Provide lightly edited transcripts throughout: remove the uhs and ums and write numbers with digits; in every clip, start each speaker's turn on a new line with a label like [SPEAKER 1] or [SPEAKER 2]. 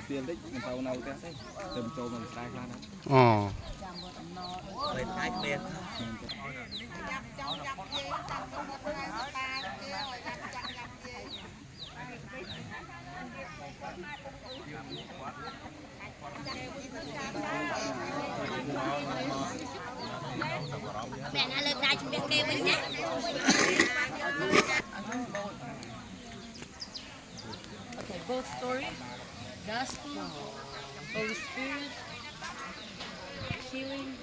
[SPEAKER 1] tiền đấy mình tàu nào thế tầm trâu mình sai ra đó lên cái tiền
[SPEAKER 2] mẹ đã lên đây chúng biết kêu mình nhé. Okay, both story, gospel, Holy Spirit, healing.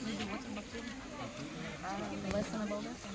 [SPEAKER 2] Maybe what's about it? Listen about this.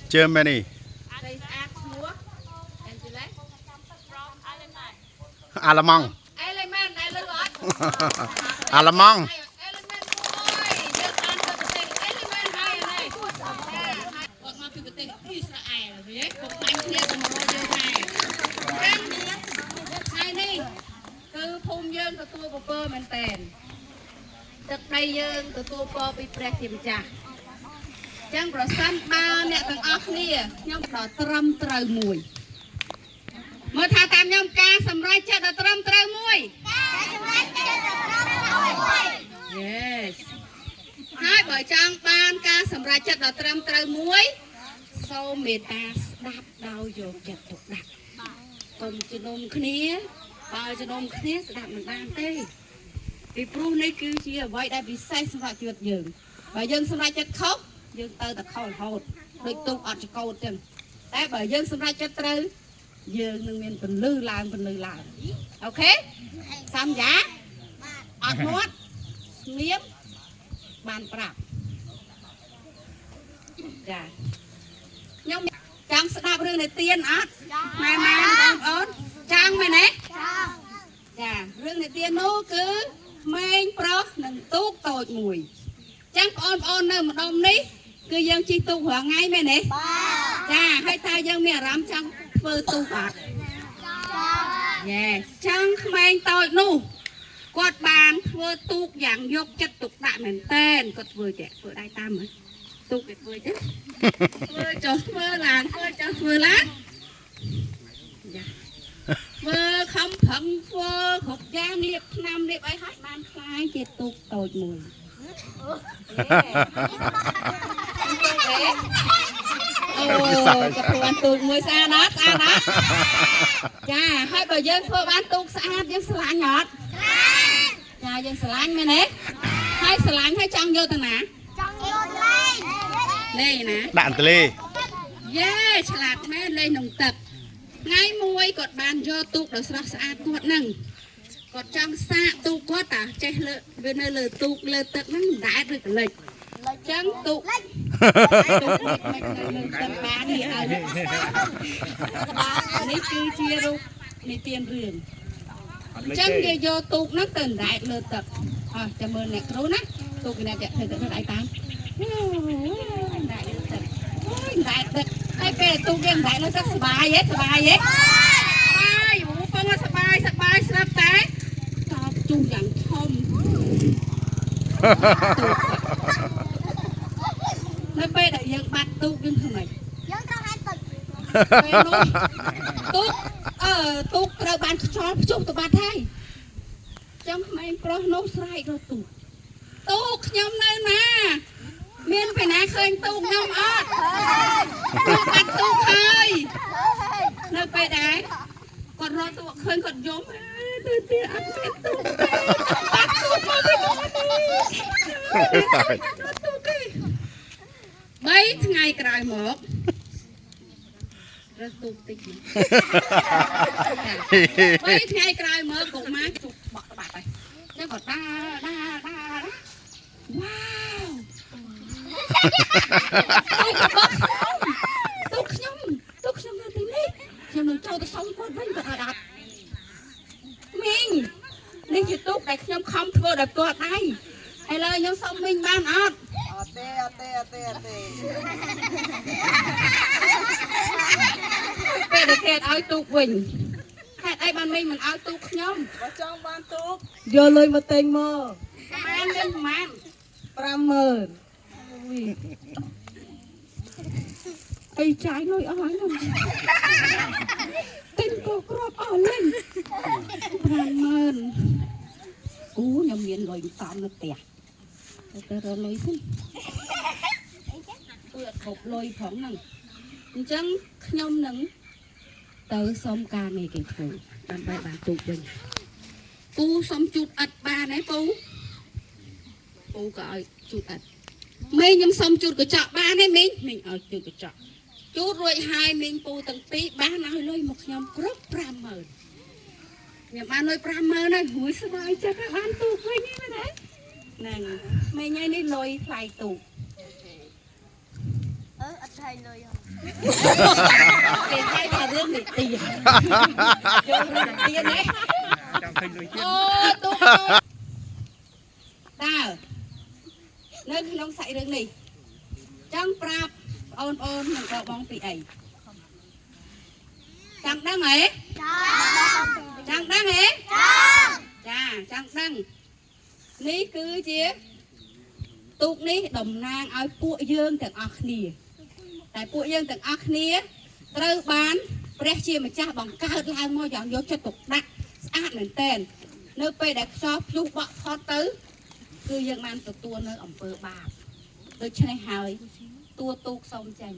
[SPEAKER 3] Germany. Alamang. Alamang.
[SPEAKER 2] Chẳng có sẵn ba nè thằng ốc nè nhóm đỏ trâm trâu mùi mới thả tam nhóm ca xâm ra chết đỏ trâm trâu mùi yes hai bởi trong ban ca xâm ra chết đỏ trâm trâu mùi sau mệt ta đạp đau vô chật tục đạp còn cho nôm khía bao cho nôm khía sẽ đạp mình ban tê vì pru này cứ chỉ ở vậy đã bị say xâm ra chuyện dường và dân xâm ra chết khóc dương tơ ta khâu hột đôi tung ọt cho câu chânแต่bởi dương xâm ra chất trừ dương nâng miền bình lư làm ok xăm giá ọt nuốt miếm bàn bạc dạ nhưng trang sẽ đáp rương này tiên ọt mày đang ớn trang mày nè dạ rương này tiên nô cứ mênh pro nâng tốt tội mùi chẳng ôn nơi một đông ní cứ dân chi tu hưởng ngay mẹ nè cha hai ta dân mẹ rắm trong ធ្វើទូកអត់យេចឹងក្មេងតូចនោះគាត់បានធ្វើទូកយ៉ាងយកចិត្តទុកដាក់មែនតើគាត់ធ្វើចេះធ្វើដៃតាមមើលទូកគេធ្វើចេះធ្វើចុះធ្វើឡើងធ្វើចុះធ្វើឡើងយ៉ាធ្វើខំប្រឹងធ្វើគ្រប់យ៉ាងលាបថ្នាំលាបអីហើយបានខ្លាយជាទូកតូចមួយអូក៏ធ្វើបានទូកមួយស្អាតណាស់ស្អាតណាស់ចាហើយបើយើងធ្វើបានទូកស្អាតយើងស្រឡាញ់អត់ចាយើងស្រឡាញ់មែនទេហើយស្រឡាញ់ហើយចង់យកទៅណាចង់យកលេងណា
[SPEAKER 3] ដាក់ទន្លេ
[SPEAKER 2] យេឆ្លាតមែនលេងក្នុងទឹកថ្ងៃមួយគាត់បានយកទូកដ៏ស្រស់ស្អាតគាត់ហ្នឹងគាត់ចង់សាកទូកគាត់តាចេះលើវានៅលើទូកលើទឹកហ្នឹងដែរឬកលិចចឹងទូកមិននៅទឹកបាននេះហើយនេះគឺជារូបនិទានរឿងចឹងគេយកទូកហ្នឹងទៅដែរលើទឹកអស់ចាំមើលអ្នកគ្រូណាទូកគេអ្នកធ្វើទៅដៃតាមដែរលើទឹកអូយដែរទឹកហើយពេលទូកគេដែរលើទឹកសុបាយហ៎សុបាយហ៎បាយអូពងសុបាយសុបាយស្រាប់តែតបជុំយ៉ាងធំនៅពេលដែលយើងបាត់ទូកយើងធ្វើម៉េចយើងត្រូវហាត់ទឹកពេលនោះទូកត្រូវបានខ្យល់ភ្ជុះទៅបាត់ហើយចឹងក្មេងប្រុសនោះស្រែករកទូកខ្ញុំនៅណាមានពេលណាឃើញទូកខ្ញុំអត់ខ្ញុំបាត់ទូកហើយនៅពេលដែរគាត់រកទូកឃើញគាត់យំទៅទៀតអត់មានទូកបាត់ទូកមកវិញទូកគេ3ថ្ងៃក្រោយមករើសទូកតិច3ថ្ងៃក្រោយមកកុមារជុកបក់បាត់ហើយចឹងគាត់ដាវ៉ាវទូកខ្ញុំនៅទីនេះខ្ញុំនឹងចូលទៅសុំគាត់វិញគាត់ឲ្យអត់មីងនេះជាទូកដែលខ្ញុំខំធ្វើដល់គាត់ដៃឥឡូវខ្ញុំសុំមីងបានអត់អត់ទេពេលដែលគេឲ្យទូកវិញហេតុអីបានមីងមិនឲ្យទូកខ្ញុំបើចង់បានទូកយកលុយមកទិញមកបានមានប្រហែល 50000អីចាយលុយអស់ហើយនោះទិញគោគ្រាប់អស់លេង 50000អូខ្ញុំមានលុយសំនៅផ្ទះទៅរកលុយសិនអត់គ្រប់លុយផងហ្នឹងអញ្ចឹងខ្ញុំនឹងទៅសុំការងារគេធ្វើដើម្បីបានទូកវិញពូសុំជូតឥតបានទេពូក៏ឲ្យជូតឥតមីងខ្ញុំសុំជូតកញ្ចក់បានទេមីងឲ្យជូតកញ្ចក់ជូតរួចហើយមីងពូទាំងពីរបានឲ្យលុយមកខ្ញុំគ្រប់ 50000ខ្ញុំបានលុយ 50000ហើយមួយស្បាយចិត្តបានទូកវិញនេះមែនទេហ្នឹងមីងឯនេះលុយថ្លៃទូកអត់ថ្លៃលុយគេថ្លៃតែរឿងនេះទៀតយករឿងទៀតណាចង់ឃើញលុយទៀតអូទូកតើនៅក្នុងសាច់រឿងនេះចង់ប្រាប់បងប្អូននិងបងពីអីចង់ដឹងហ៎ចង់ដឹងហ៎ចាចង់ដឹងនេះគឺជាទូកនេះតំណាងឲ្យពួកយើងទាំងអស់គ្នាតែពួកយើងទាំងអស់គ្នាត្រូវបានព្រះជាម្ចាស់បង្កើតឡើងមកយ៉ាងយកចិត្តទុកដាក់ស្អាតមែនទែននៅពេលដែលខ្យល់ព្យុះបក់ផុតទៅគឺយើងបានទទួលនៅអំពើបាបដូច្នេះហើយតួទូកសុំចេញ